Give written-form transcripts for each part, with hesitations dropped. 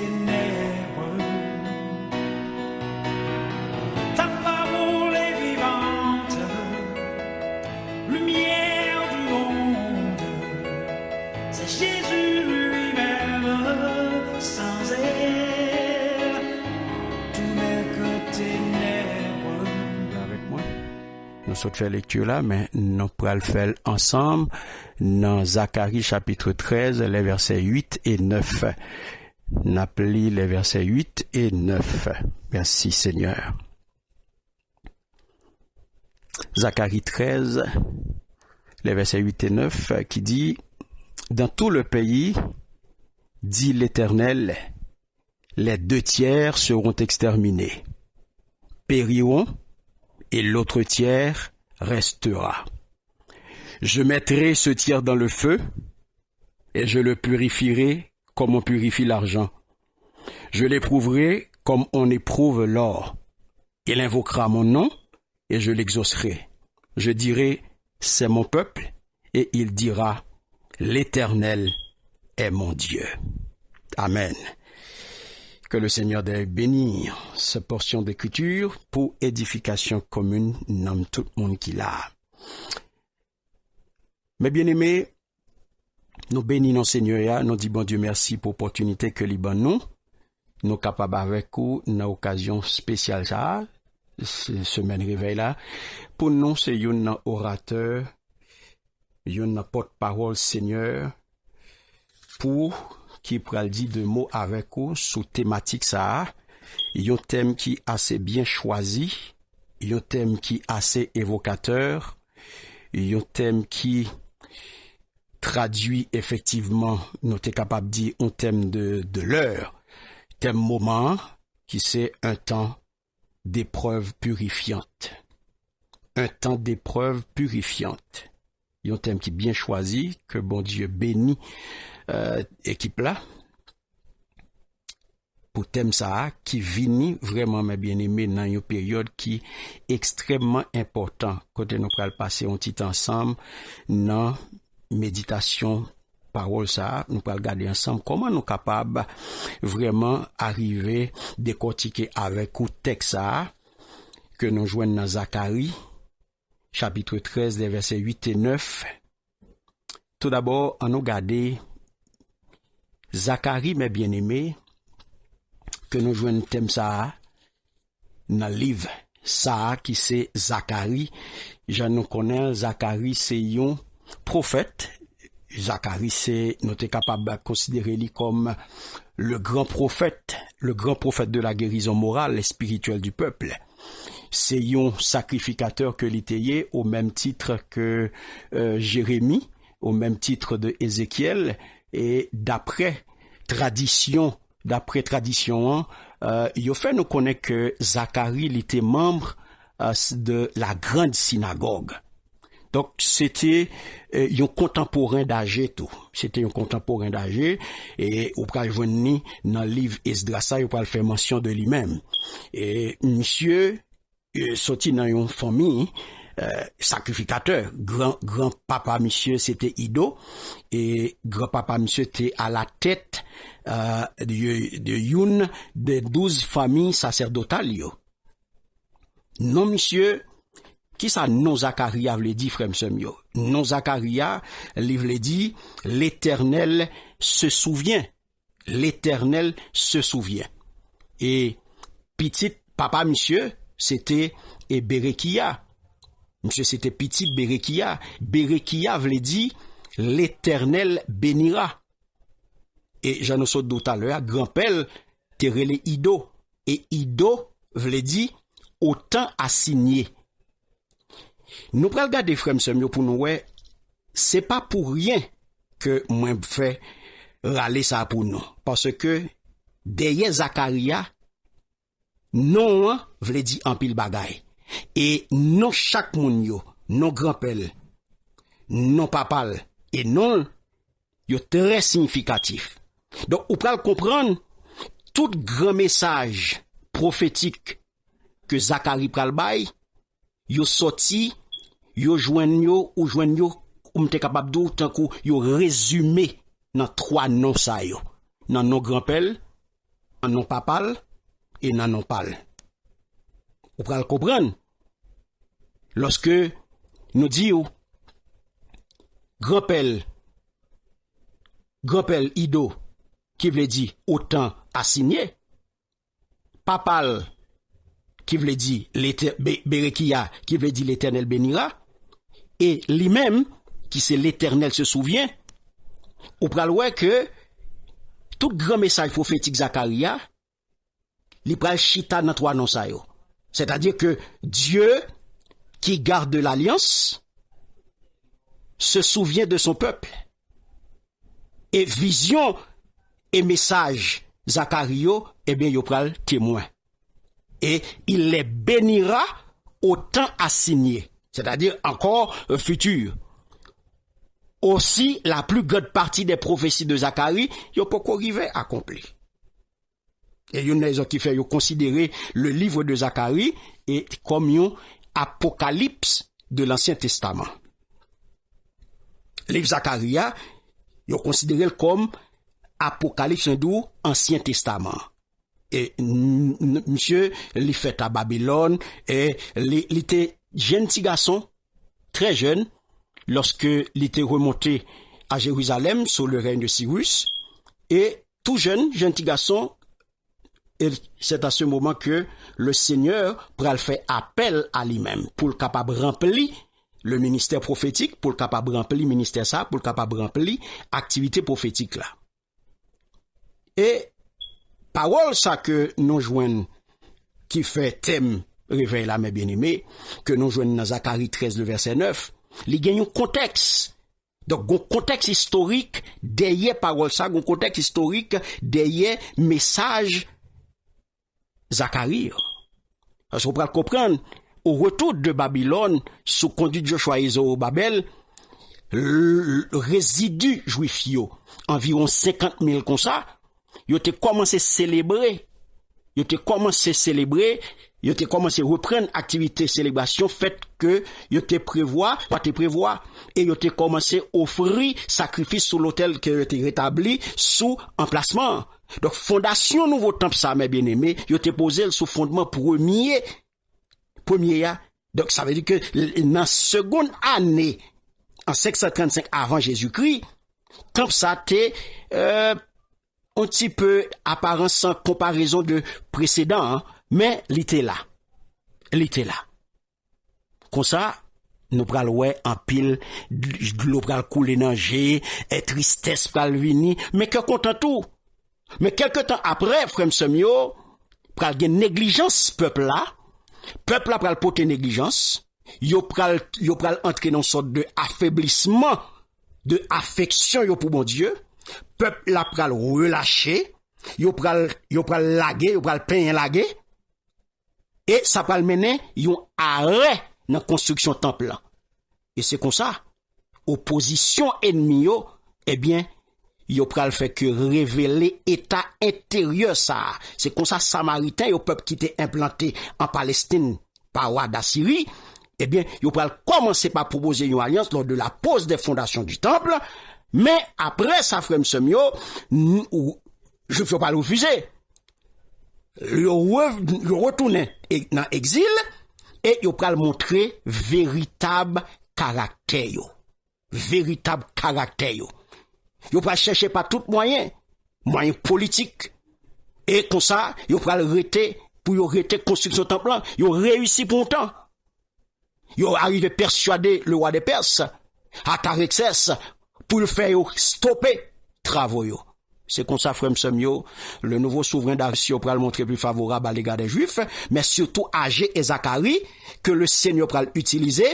ténèbres. Ta parole est vivante, lumière du monde. C'est Jésus lui-même, sans elle, tout n'est que ténèbres. Avec moi. Nous sommes fait lecture là, mais nous pourrons le faire ensemble dans Zacharie chapitre 13, les versets 8 et 9. N'appelez les versets 8 et 9. Merci Seigneur. Zacharie 13, les versets 8 et 9, qui dit: dans tout le pays, dit l'Éternel, les 2/3 seront exterminés, périront, et l'autre tiers restera. Je mettrai ce tiers dans le feu, et je le purifierai comme on purifie l'argent. Je l'éprouverai comme on éprouve l'or. Il invoquera mon nom, et je l'exaucerai. Je dirai, c'est mon peuple, et il dira, l'Éternel est mon Dieu. Amen. Que le Seigneur deuille bénir cette portion d'écriture pour édification commune dans tout le monde qui l'a. Mes bien-aimés, nous bénissons Seigneur, nous disons bon Dieu merci pour l'opportunité que l'Iban nous. Nous capables avec vous dans l'occasion spéciale ça, semaine réveil là. Pour nous, c'est un orateur, un porte-parole Seigneur, pour qui pral dit deux mots avec vous sous thématique ça, un thème qui assez bien choisi, un thème qui assez évocateur, un thème qui traduit effectivement, nous sommes capables de dire un thème de l'heure, thème moment qui c'est un temps d'épreuve purifiante. Un temps d'épreuve purifiante. Un thème qui est bien choisi, que bon Dieu bénit équipe là pour thème ça qui vini vraiment mes bien-aimés dans une période qui est extrêmement important quand nous allons passer un petit ensemble dans méditation parole ça nous allons regarder ensemble comment nous capables vraiment arriver décortiquer avec ou texte ça que nous joignons dans Zacharie chapitre 13 les versets 8 et 9. Tout d'abord on nous regarder Zacharie, mes bien-aimés, que nous jouons thème ça, dans le livre, ça, qui c'est Zacharie. Je nous connais, Zacharie, c'est un prophète. Zacharie, c'est, nous sommes capables de considérer lui comme le grand prophète de la guérison morale et spirituelle du peuple. C'est un sacrificateur que l'Itéyé, au même titre que Jérémie, au même titre de Ézéchiel, et d'après tradition, il fait nous connaître que Zacharie il était membre de la grande synagogue. Donc c'était un contemporain d'âge tout. C'était un contemporain d'âge et au pral venir dans le livre Esdras, il pral faire mention de lui-même. Et monsieur sorti dans une famille sacrificateur. Grand papa monsieur c'était Ido et grand papa monsieur était à la tête de une des 12 familles sacerdotales. Non monsieur, qui ça non Zacharia veut dire frère monsieur? Non Zacharia veut dire l'Éternel se souvient. L'Éternel se souvient. Et petit papa monsieur c'était Berekia. Monsieur, c'était petit Berekia. Berekia veut dire l'Éternel bénira. Et j'en ai sauté tout à l'heure, grand-père, terrelé Ido. Et Ido veut dire autant assigné. Nous prenons regarder frère monsieur pour nous ouais, c'est pas pour rien que moi fait râler ça pour nous parce que derrière Zacharia non veut dire en pile bagaille. Et non chaque moun yo, non grand-père, non papal, et non yo très significatif. Donc, ou pral comprendre tout grand message prophétique que Zacharie pral bay, yo sorti, yo joigne yo, ou joigne yo, ou m'te capable d'ou, tant que yo résumé dans 3 noms ça yo. Dans non grand-père, non papal et non pal. Vous pouvez le comprendre. Lorsque nous disons grand-père Ido, qui veut dire autant assigné, papal, qui veut dire Berekia, qui veut dire l'Éternel bénira, et lui-même, qui c'est l'Éternel se souvient, ou pral ouais que tout grand message prophétique Zacharia, li pral chita dans trois noms sa yo. C'est-à-dire que Dieu, qui garde l'alliance, se souvient de son peuple. Et vision et message Zachario, eh bien, yo pral témoin. Et il les bénira au temps assigné. C'est-à-dire encore futur. Aussi, la plus grande partie des prophéties de Zacharie, yo pas arrivé à accomplir. Et une raison qui fait yo considérer le livre de Zacharie et comme un apocalypse de l'Ancien Testament. Le livre Zacharia, yo considéré comme apocalypse de Ancien Testament. Et monsieur, il fait à Babylone et il était jeune petit garçon, très jeune, lorsque il était remonté à Jérusalem sous le règne de Cyrus, et tout jeune petit garçon, et c'est à ce moment que le Seigneur pral faire appel à lui-même pour le capable remplir le ministère prophétique, pour le capable remplir le ministère ça, pour le capable remplir activité prophétique là. Et parole ça que nous joignons qui fait thème réveil là mes bien-aimés, que nous joignons dans Zacharie 13 le verset 9, il y a un contexte. Donc, un contexte historique derrière parole ça, un contexte historique derrière message Zacharie. Parce qu'on peut comprendre, au retour de Babylone, sous conduite de Joshua et Zorobabel, le résidu juif, environ 50 000 comme ça, ils ont commencé à célébrer, ils ont commencé à reprendre activité célébration fait que ils ont prévoir, et ils ont commencé à offrir sacrifice sur l'autel qui a été rétabli sous emplacement. Donc, fondation nouveau temple, ça, mes bien-aimés, ils ont posé sous fondement premier, donc ça veut dire que dans la seconde année, en 535 avant Jésus-Christ, temple ça était, un petit peu apparent sans comparaison de précédent, hein, mais il était là. Comme ça, nous pral ouais en pile, l'eau pral couler dans jet, et tristesse pral venir, mais que content tout. Mais quelque temps après, frère Semio, pral gen négligence peuple là pral porter négligence, yo pral entrer dans une sorte de affaiblissement, de affection yo pour bon Dieu. Peuple la pral relâcher, yo pral laguer, yo pral peine laguer, et ça pral mener yon arrêt dans construction temple là. Et c'est comme ça, opposition ennemi yo, eh bien, yo pral fait que révéler état intérieur ça. C'est comme ça Samaritain yo peuple qui était implanté en Palestine par roi d'Assyrie, eh bien, yo pral commencer par proposer une alliance lors de la pose des fondations du temple. Mais après ça, frère Semio, je ne peux pas le refuser. Le retourner dans l'exil et il peut montrer véritable caractère. Véritable caractère. Il peut chercher par tout moyen politique. Et comme ça, il peut arrêter pour arrêter construction temple. Il réussi pour longtemps. Il arrive à persuader le roi des Perses, Artaxerxès, pour le faire stopper travaux. C'est comme ça, frère Semio, le nouveau souverain d'Assur pral montrer plus favorable à l'égard des Juifs, mais surtout Agé et Zacharie, que le Seigneur pral utiliser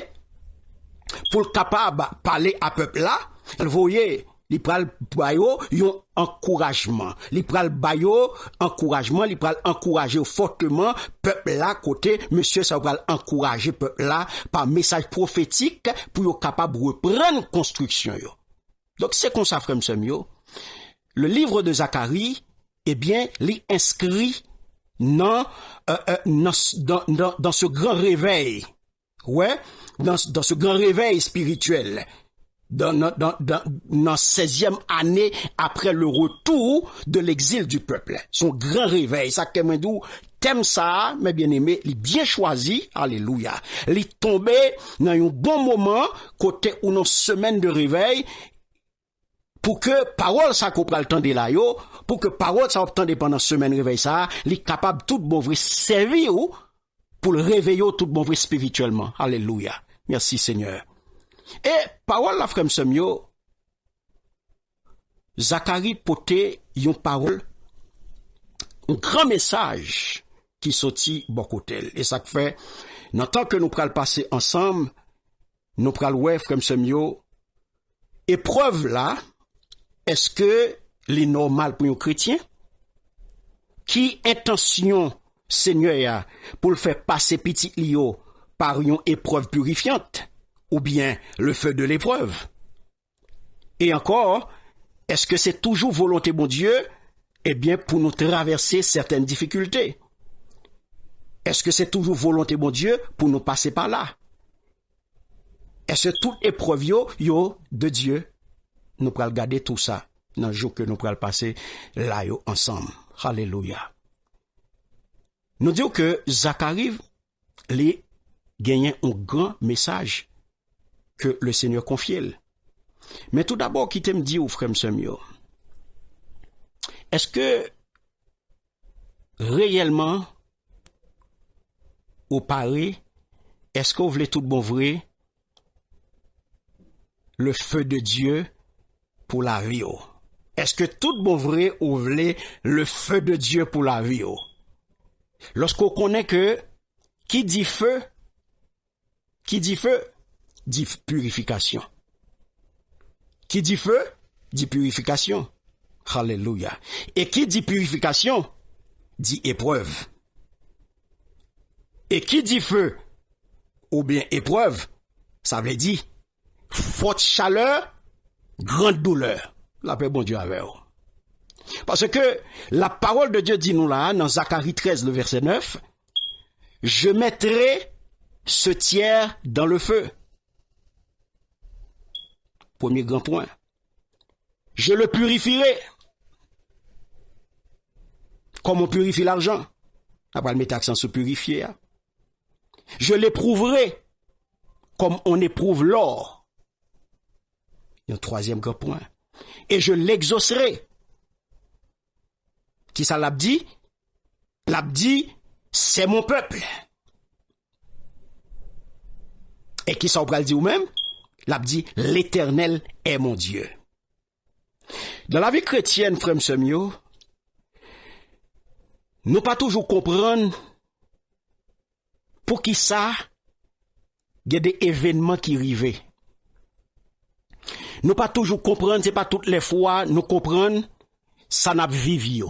pour le capable parler à peuple là. Vous voyez, il pral bayo yon encouragement. Il pral bayo encouragement, il pral encourager fortement peuple là côté monsieur ça pral encourager peuple là par message prophétique pour yon capable reprendre construction yo. Donc c'est comme ça, frère Semio. Le livre de Zacharie, eh bien, l'est inscrit dans ce grand réveil. Ouais, dans ce grand réveil spirituel. dans 16e année après le retour de l'exil du peuple. Son grand réveil, ça Kemendou, thème ça, mes bien-aimés, il bien choisi, alléluia. Il tombé dans un bon moment, côté ou une semaine de réveil, pour que parole ça qu'on prend le temps de là yo, pour que parole ça obtende pendant semaine réveil ça, il est capable tout bon vrai servir pour le réveiller tout bon vrai spirituellement. Alléluia. Merci Seigneur. Et parole la frère Semyo, Zacharie poté yon parole, un grand message qui sorti bon côté. Et ça fait, dans tant que nous pral passer ensemble, nous pral ouais frère Semyo, épreuve là, est-ce que les normal pour un chrétien? Qui intention Seigneur pour le faire passer petit lio par une épreuve purifiante? Ou bien le feu de l'épreuve? Et encore, est-ce que c'est toujours volonté bon Dieu, eh bien, pour nous traverser certaines difficultés? Est-ce que c'est toujours volonté bon Dieu pour nous passer par là? Est-ce que toute épreuve yo de Dieu? Nous pourrons regarder tout ça dans le jour que nous pourrons passer là yo ensemble. Alléluia. Nous disons que Zacharie les gagnait un grand message que le Seigneur confie. Mais tout d'abord, qui t'aime dire au frère Semyo, est-ce que réellement, au Paris, est-ce qu'on voulait tout bon vrai le feu de Dieu pour la vie? Est-ce que tout bon vrai ou voulait le feu de Dieu pour la vie? Lorsqu'on connaît que qui dit feu dit purification. Qui dit feu, dit purification. Alléluia. Et qui dit purification, dit épreuve. Et qui dit feu, ou bien épreuve, ça veut dire forte chaleur, grande douleur. La paix, bon Dieu, avec vous. Parce que la parole de Dieu dit nous là, dans Zacharie 13, le verset 9, je mettrai ce tiers dans le feu. Premier grand point. Je le purifierai. Comme on purifie l'argent. Après, le mettre accent sur purifier. Je l'éprouverai. Comme on éprouve l'or. Il y a un troisième grand point. Et je l'exaucerai. Qui ça l'a dit? L'a dit, c'est mon peuple. Et qui ça on pral dit ou même? L'a dit, l'Éternel est mon Dieu. Dans la vie chrétienne, frère Semyo, nous pas toujours comprendre pour qui ça, il y a des événements qui arrivent. Nous pas toujours comprendre, c'est pas toutes les fois nous comprendre ça n'a vécu.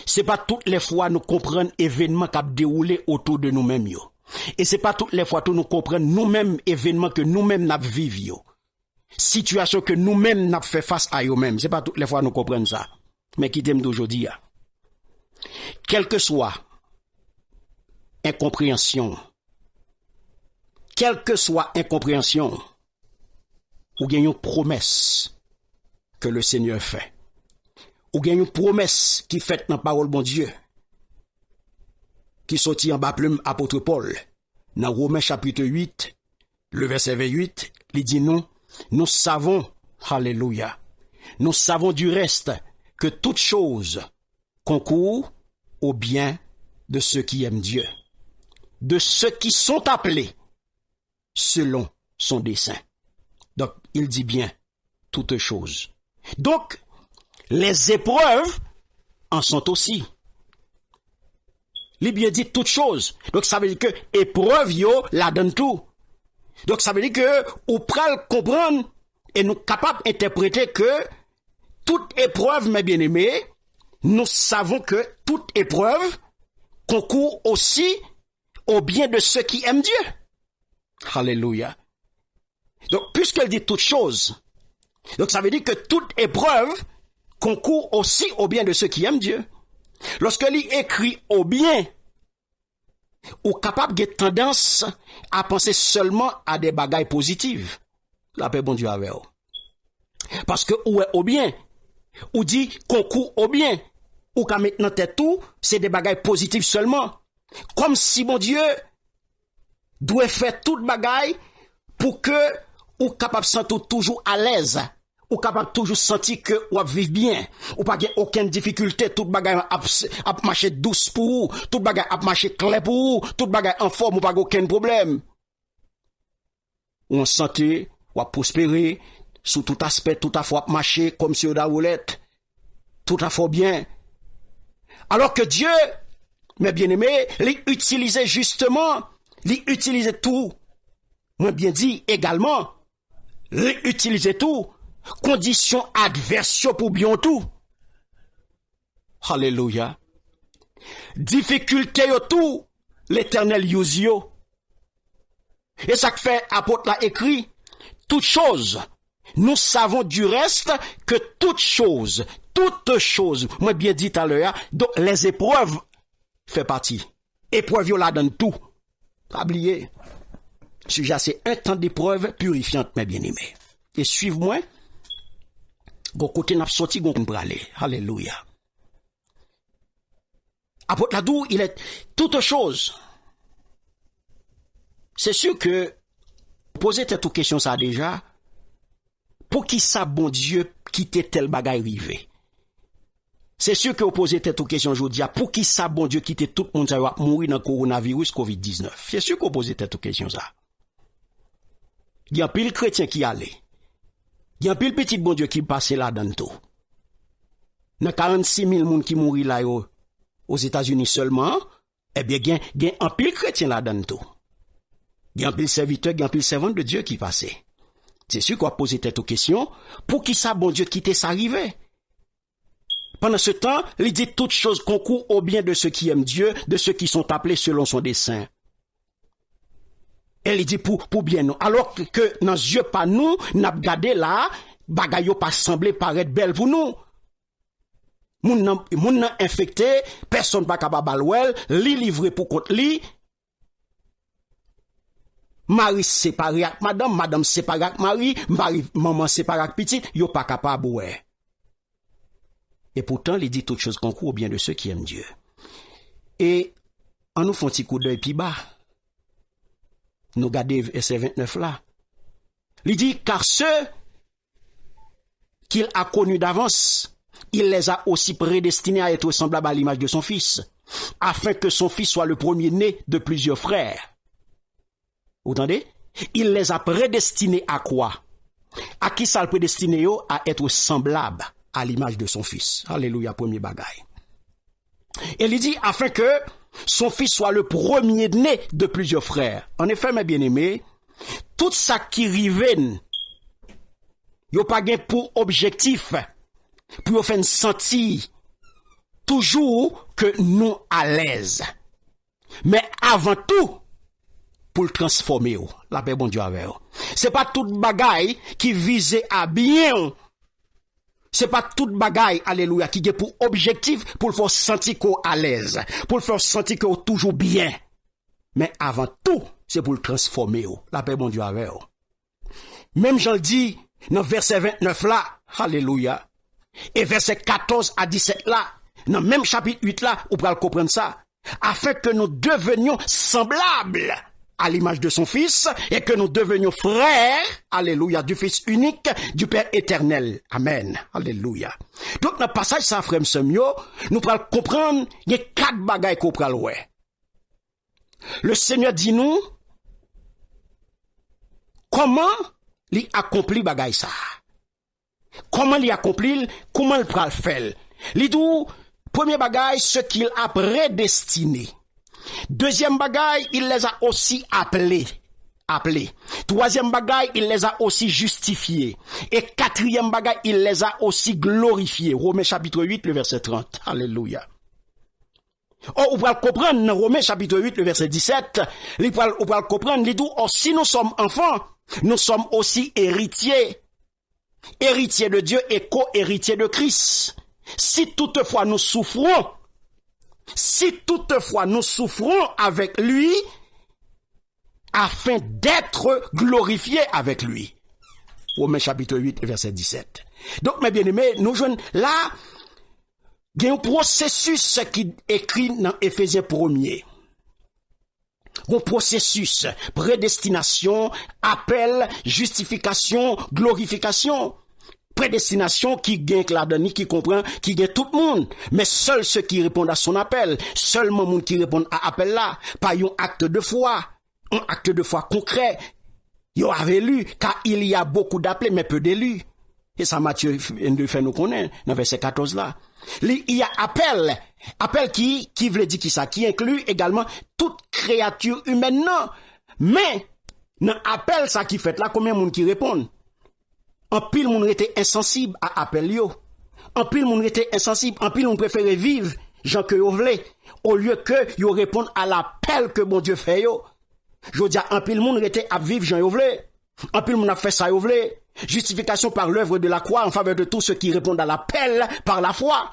C'est pas toutes les fois nous comprendre événements qui ont déroulé autour de nous-mêmes. Et c'est pas toutes les fois que nous comprenons nous-mêmes événements que nous-mêmes n'a vécu. Situation que nous-mêmes n'a fait face à eux-mêmes. C'est pas toutes les fois nous comprenons ça. Mais qui t'aime d'aujourd'hui. Quelle que soit incompréhension, ou bien une promesse que le Seigneur fait, ou bien une promesse qui fait dans la parole bon Dieu, qui sortit en bas plume apôtre Paul, dans Romains chapitre 8, le verset 28, il dit nous savons, alléluia, nous savons du reste que toute chose concourt au bien de ceux qui aiment Dieu, de ceux qui sont appelés selon son dessein. Donc, il dit bien toutes choses. Donc, les épreuves en sont aussi. Il bien dit toutes choses. Donc, ça veut dire que épreuve, yo, la donne tout. Donc, ça veut dire que, ou pral comprendre, et nous capables d'interpréter que toute épreuve, mes bien-aimés, nous savons que toute épreuve concourt aussi au bien de ceux qui aiment Dieu. Alléluia. Donc, puisqu'elle dit toutes choses, donc ça veut dire que toute épreuve concourt aussi au bien de ceux qui aiment Dieu. Lorsqu'elle écrit au bien, ou capable de tendance à penser seulement à des bagailles positives. La paix bon Dieu avec vous. Parce que ou est au bien, ou dit concours au bien, ou qu'à mettre dans tête tout, c'est des bagailles positives seulement. Comme si bon Dieu doit faire toute bagaille pour que ou capable de sentir toujours à l'aise, ou capable toujours sentir que ou vivre bien, ou pas avoir aucune difficulté, toute bagaille a marcher douce pour vous, toute bagaille a marcher clair pour vous, toute bagaille en forme ou pas aucun problème. Ou en santé, ou à prospérer sous tout aspect, tout à fois marcher comme sur la roulette, tout à fait bien. Alors que Dieu, mes bien-aimés, l'utilisait justement, l'utilisait tout. Moi bien dit également, l'utiliser tout, conditions adverses pour bien tout. Alléluia. Difficulté tout, l'Éternel use yo. Et ça que fait apôtre l'a écrit, toute chose, nous savons du reste que toute chose, moi bien dit tout à l'heure, donc les épreuves fait partie. Épreuve yo la donne tout. Pas oublier. Sujet c'est un temps d'épreuve purifiante, mes bien-aimés. Et suivez-moi. Gon côté n'a sorti gon bralé. Alléluia. Apôtre Ladou, il est toute chose. C'est sûr que poser cette question ça déjà. Pour qui ça bon Dieu quitter tel bagaille rivé? C'est sûr que vous posez cette question aujourd'hui. Pour qui ça bon Dieu quitter tout le monde ça va mourir dans le coronavirus COVID-19? C'est sûr que vous posez cette question ça. Il y a pile chrétien qui allait. Il y a pile petit bon Dieu qui passait là dans tout. Il y a 46 000 personnes qui mourent là aux États-Unis seulement. Eh bien, il y a un pile chrétien là dans tout. Il y a un pile serviteur, il y a un pile servant de Dieu qui passait. C'est sûr qu'on va poser cette question. Pour qui ça bon Dieu quitter ça arrivait? Pendant ce temps, il dit toutes choses concourent au bien de ceux qui aiment Dieu, de ceux qui sont appelés selon son dessein. Elle dit pour bien nous. Alors que dans yeux pas nous, n'a regardé là, bagaille pas semblé paraître belle pour nous. Moun nan infecté, personne pas capable balwel, li livré pour compte li. Mari séparé avec madame séparé avec mari, maman séparé avec petite, yo pas capable ouais. Et pourtant, il dit toutes choses concourent au bien de ceux qui aiment Dieu. Et en nous font un petit coup d'œil plus bas. Nous regardons verset 29 là. Il dit, car ceux qu'il a connus d'avance, il les a aussi prédestinés à être semblables à l'image de son fils, afin que son fils soit le premier-né de plusieurs frères. Vous entendez? Il les a prédestinés à quoi? À qui ça le prédestiné à être semblable à l'image de son fils. Alléluia, premier bagaille. Et il dit, afin que son fils soit le premier-né de plusieurs frères. En effet, mes bien-aimés, tout ça qui rive, yo pas gain pour objectif, pour vous faire sentir toujours que nous à l'aise. Mais avant tout, pour le transformer, la paix bon Dieu avec vous. C'est pas toute bagaille qui vise à bien. C'est pas toute bagaille, alléluia, qui est pour objectif pour le faire sentir qu'on à l'aise, pour le faire sentir qu'on toujours bien. Mais avant tout, c'est pour le transformer. La paix bon Dieu avec vous. Même j'en dis dans verset 29 là, alléluia, et verset 14 à 17 là, dans même chapitre 8 là, on pourra comprendre ça, afin que nous devenions semblables à l'image de son fils, et que nous devenions frères, alléluia, du fils unique, du Père éternel. Amen. Alléluia. Donc, dans le passage, ça, frère Semio, nous pourrons comprendre, il y a 4 bagailles qu'on pourra louer. Le Seigneur dit nous, comment il accomplit bagaille ça? Comment il accomplit, comment il pourra le faire? Il dit, premier bagaille, ce qu'il a prédestiné. Deuxième bagaille, il les a aussi appelés. Troisième bagaille, il les a aussi justifiés. Et quatrième bagaille, il les a aussi glorifiés. Romains chapitre 8, le verset 30. Alléluia. Oh, on va le comprendre dans Romains chapitre 8, le verset 17. On va le comprendre, il dit, oh, si nous sommes enfants, nous sommes aussi héritiers. Héritiers de Dieu et co-héritiers de Christ. Si toutefois nous souffrons avec lui, afin d'être glorifiés avec lui. Romains chapitre 8, verset 17. Donc, mes bien-aimés, nous jouons là, il y a un processus qui écrit dans Éphésiens 1er. Un processus, prédestination, appel, justification, glorification. Prédestination qui gagne là-dedans, qui comprend, qui gagne tout le monde. Mais seuls ceux qui répondent à son appel, seulement les gens qui répondent à l'appel là, pas un acte de foi concret. Ils avaient lu, car il y a beaucoup d'appelés, mais peu d'élus. Et ça, Matthieu fait nous connaître, dans verset 14 là. Il y a appel qui veut dire qui ça, qui inclut également toute créature humaine, non. Mais, dans appel ça qui fait là, combien de monde qui répondent? En pile, moun était insensible à appel yo. En pile, moun était insensible. En pile, on préférait vivre, Jean que yo vle, au lieu que yo répondre à l'appel que bon Dieu fait yo. Je veux dire, en pile, moun était à vivre, Jean yo vle. En pile, moun a fait ça yo vle. Justification par l'œuvre de la croix en faveur de tous ceux qui répondent à l'appel par la foi.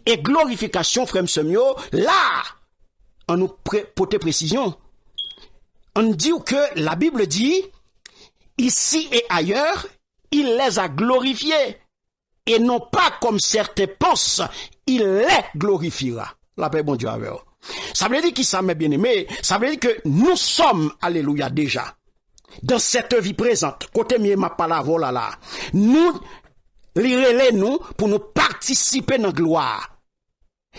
Et glorification, frère Semio, là, on nous porte précision. On dit que la Bible dit, ici et ailleurs, il les a glorifiés. Et non pas comme certains pensent, il les glorifiera. La paix, bon Dieu, avec eux. Ça veut dire qui ça, mes bien-aimés? Ça veut dire que nous sommes, alléluia, déjà, dans cette vie présente, côté mieux ma parole là, nous, lirez nous, pour nous participer dans la gloire.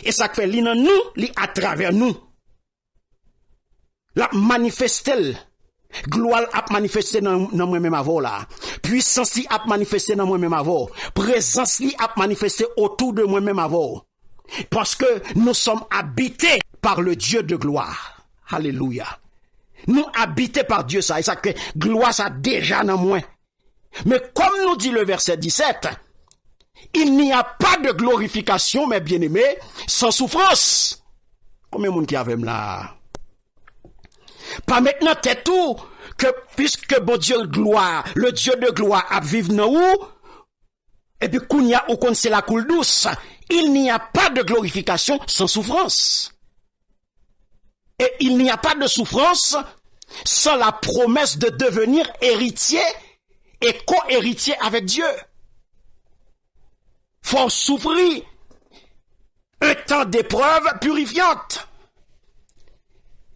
Et ça fait li nan nous, li à travers nous. La manifester, gloire a manifesté dans moi-même avant là. Puissance li a manifesté dans moi-même avant. Présence li a manifesté autour de moi-même avant. Parce que nous sommes habités par le Dieu de gloire. Alléluia. Nous habités par Dieu ça. Et ça que gloire ça déjà dans moi. Mais comme nous dit le verset 17, il n'y a pas de glorification, mes bien-aimés, sans souffrance. Combien de monde qui avait là? Pas maintenant, t'es tout, que puisque bon Dieu de gloire, le Dieu de gloire a vivre dans où, et puis qu'on y a, ou qu'on c'est la coule douce, il n'y a pas de glorification sans souffrance. Et il n'y a pas de souffrance sans la promesse de devenir héritier et co-héritier avec Dieu. Faut souffrir un temps d'épreuve purifiante.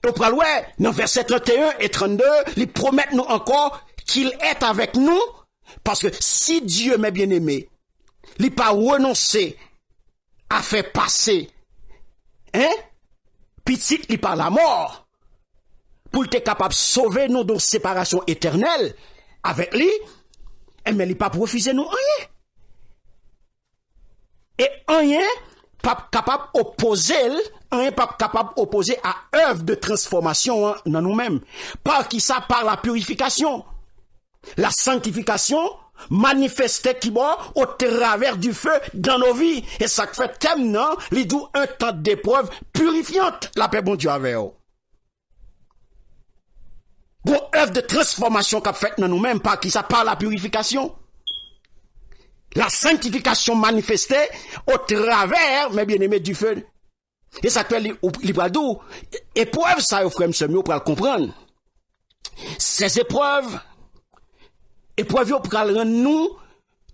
Au praloué, dans versets 31 et 32, ils promettent nous encore qu'il est avec nous, parce que si Dieu, mes bien-aimés, il pas renoncé à faire passer, petit, il par la mort, pour être capable de sauver nous de séparation éternelle avec lui, mais il pas refuser nous rien. Et rien pas capable d'opposer, rien pas capable d'opposer à œuvre de transformation dans nous-mêmes. Par qui ça? Par la purification. La sanctification manifestée qui va au travers du feu dans nos vies. Et ça fait tellement, il doit un temps d'épreuve purifiante. La paix, bon Dieu, avec eux. Bon, œuvre de transformation qu'a fait dans nous-mêmes, par qui ça? Par la purification. La sanctification manifestée au travers, mes bien-aimés, du feu. Et ça fait l'ibradou. Épreuve, ça, frère, mieux pour le comprendre. Ces épreuves pour rendre nous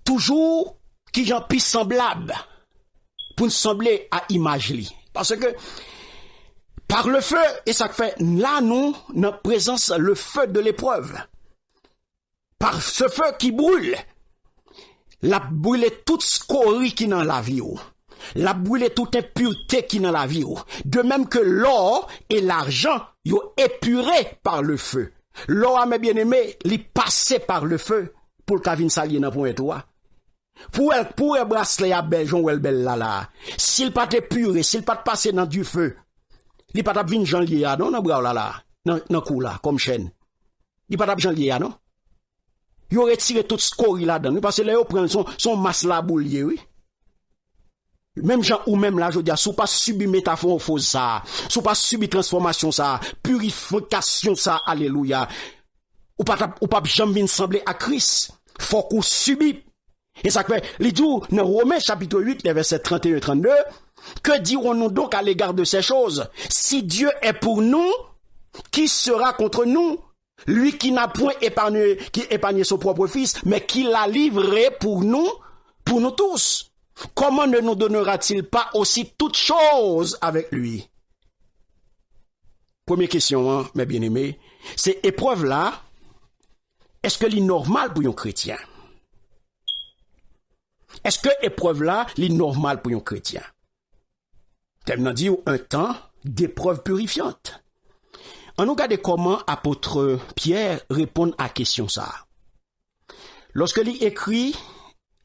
toujours qui j'en plus semblable. Pour nous sembler à image li. Parce que, par le feu, et ça fait, là, nous, notre présence, le feu de l'épreuve. Par ce feu qui brûle. La brûler toute scorie qui dans la vie. La brûler toute impureté qui dans la vie. De même que l'or et l'argent, yo épuré par le feu. L'or, mes bien-aimés, li passé par le feu pour le cavine salier dans point toi. Pour un bracelet à belle, Jean ou elle belle là. S'il pas épuré, s'il pas passé dans du feu, li pas tap vin Jean lié non, dans bras là, dans cou là, comme chaîne. Li pas tap Jean lié non? Yo retiré toute scorie là-dedans. Parce que là, yo prend son masse la boulier, oui. Même gens ou même là, je dis, sous pas subi métamorphose ça, sous pas subi transformation ça, purification ça, alléluia. Ou pas jamais sembler à Christ. Faut qu'on subit. Et ça fait, les dit, dans Romains chapitre 8, les versets 31 et 32, que dirons-nous donc à l'égard de ces choses? Si Dieu est pour nous, qui sera contre nous? Lui qui n'a point épargné son propre fils, mais qui l'a livré pour nous tous. Comment ne nous donnera-t-il pas aussi toutes choses avec lui? Première question, mes bien-aimés, c'est épreuve là, est-ce que c'est normal pour un chrétien? Est-ce que épreuve là, c'est normal pour un chrétien? T'aimes dit un temps d'épreuve purifiante. On nous regarde comment apôtre Pierre répond à question ça. Lorsque il écrit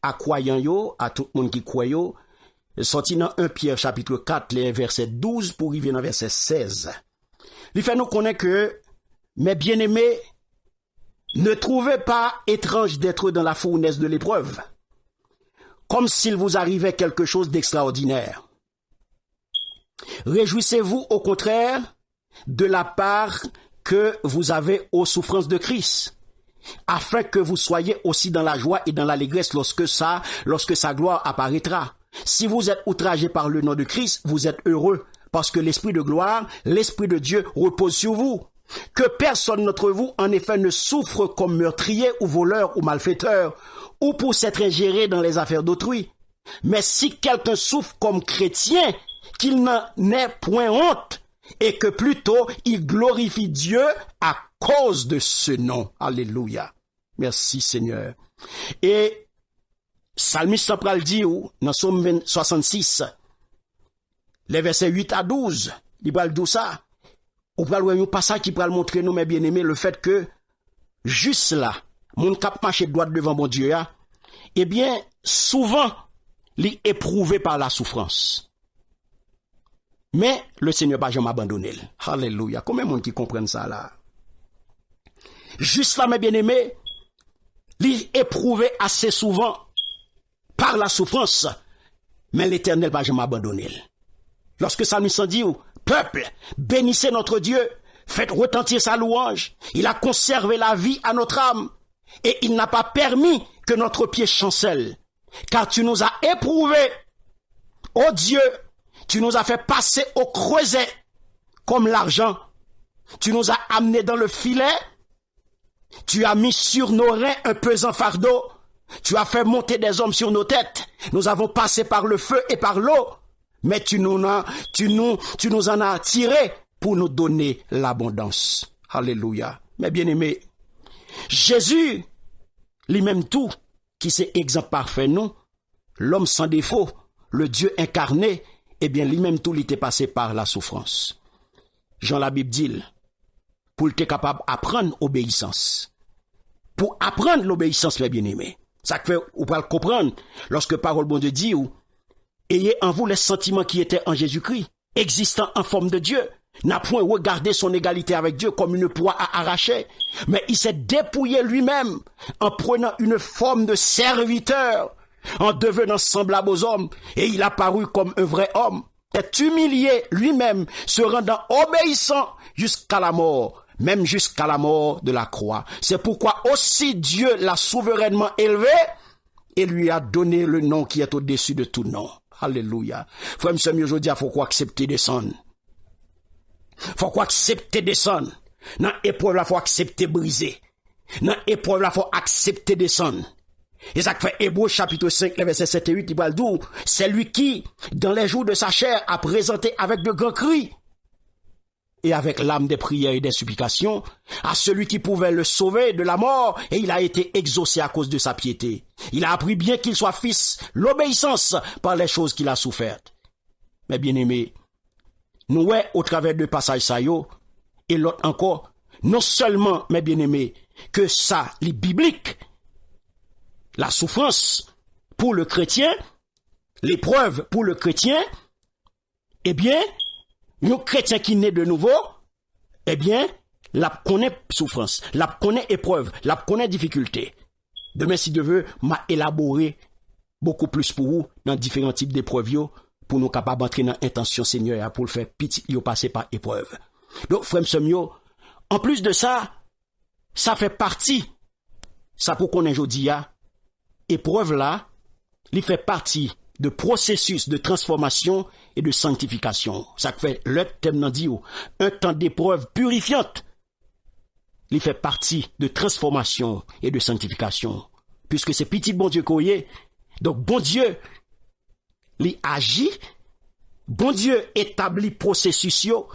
à croyants yo, à tout le monde qui croit yo, sorti dans 1 Pierre chapitre 4, les versets 12 pour arriver dans verset 16. Il fait nous connaître que, mes bien-aimés, ne trouvez pas étrange d'être dans la fournaise de l'épreuve, comme s'il vous arrivait quelque chose d'extraordinaire. Réjouissez-vous au contraire de la part que vous avez aux souffrances de Christ, afin que vous soyez aussi dans la joie et dans l'allégresse lorsque sa gloire apparaîtra. Si vous êtes outragés par le nom de Christ, vous êtes heureux, parce que l'Esprit de gloire, l'Esprit de Dieu repose sur vous. Que personne d'entre vous, en effet, ne souffre comme meurtrier ou voleur ou malfaiteur, ou pour s'être ingéré dans les affaires d'autrui. Mais si quelqu'un souffre comme chrétien, qu'il n'en ait point honte, et que plutôt il glorifie Dieu à cause de ce nom. Alléluia. Merci Seigneur. Et Psalmiste central dit, dans Psaume 66, les versets 8 à 12, il va dire ça. On va voir un passage qui va montrer nous, mes bien-aimés, le fait que, juste là, mon cap marché droit devant mon Dieu, eh bien, souvent, il est éprouvé par la souffrance. Mais le Seigneur va jamais abandonner. Alléluia. Combien de monde qui comprennent ça là? Juste là, mes bien-aimés, il est éprouvé assez souvent par la souffrance, mais l'Éternel va jamais abandonner. Lorsque Psalmiste dit, peuple, bénissez notre Dieu, faites retentir sa louange. Il a conservé la vie à notre âme et il n'a pas permis que notre pied chancelle. Car tu nous as éprouvés, ô Dieu, tu nous as fait passer au creuset comme l'argent. Tu nous as amenés dans le filet. Tu as mis sur nos reins un pesant fardeau. Tu as fait monter des hommes sur nos têtes. Nous avons passé par le feu et par l'eau. Mais tu nous en as tirés pour nous donner l'abondance. Alléluia. Mais bien aimé, Jésus, lui-même tout, qui c'est exemple parfait, nous, l'homme sans défaut, le Dieu incarné, eh bien, lui-même tout, il était passé par la souffrance. Jean la Bible dit, pour être capable d'apprendre l'obéissance. Pour apprendre l'obéissance, mes bien-aimés. Ça fait, vous pouvez le comprendre, lorsque parole bon Dieu dit, ayez en vous les sentiments qui étaient en Jésus-Christ, existant en forme de Dieu, n'a point regardé son égalité avec Dieu comme une proie à arracher, mais il s'est dépouillé lui-même en prenant une forme de serviteur, en devenant semblable aux hommes, et il a paru comme un vrai homme, est humilié lui-même, se rendant obéissant jusqu'à la mort, même jusqu'à la mort de la croix. C'est pourquoi aussi Dieu l'a souverainement élevé et lui a donné le nom qui est au-dessus de tout nom. Alléluia. Frère, monsieur, aujourd'hui, il faut qu'on accepte descendre. Faut qu'on accepte descendre. Dans l'épreuve, il faut accepter briser. Dans l'épreuve, il faut accepter descendre. Et ça fait Hébreux chapitre 5, verset 7 et 8, il va le dire, c'est lui qui, dans les jours de sa chair, a présenté avec de grands cris et avec l'âme des prières et des supplications à celui qui pouvait le sauver de la mort, et il a été exaucé à cause de sa piété. Il a appris bien qu'il soit fils l'obéissance par les choses qu'il a souffertes. Mais bien aimé, nous ouais au travers de passages ça yo, et l'autre encore, non seulement, mes bien aimés, que ça, les bibliques, la souffrance pour le chrétien, l'épreuve pour le chrétien, eh bien, le chrétien qui naît de nouveau, eh bien, la connaît souffrance, la connaît épreuve, la connaît difficulté. Demain, si Dieu veut, m'a élaboré beaucoup plus pour vous dans différents types d'épreuves pour nous capables d'entrer dans l'intention Seigneur pour le faire petit, yo passer par épreuve. Donc, frère Semio, en plus de ça, ça fait partie, ça pour qu'on ait aujourd'hui, épreuve là, il fait partie de processus de transformation et de sanctification. Ça fait le thème nan dit un temps d'épreuve purifiante. il fait partie de transformation et de sanctification. Puisque c'est petit bon Dieu qu'on y est. Donc, bon Dieu, il agit, bon Dieu établit processus yo,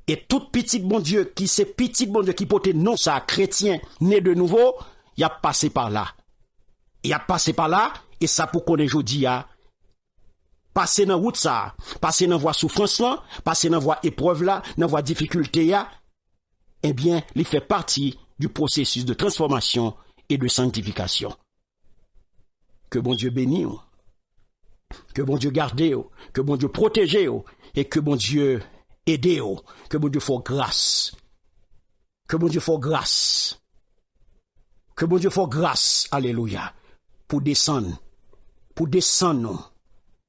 et tout petit bon Dieu qui c'est petit bon Dieu qui porte non ça chrétien né de nouveau, il a passé par là. Il a passé par là et ça pour qu'on aujourd'hui a passer dans route ça, passer dans voie souffrance là, passer dans voie épreuve là, dans voie difficulté là, eh bien, il fait partie du processus de transformation et de sanctification. Que bon Dieu bénisse, que bon Dieu garde, que bon Dieu protège, et que bon Dieu aide, que bon Dieu fasse grâce. Que bon Dieu fasse grâce. Que bon Dieu fasse grâce, alléluia, pour descendre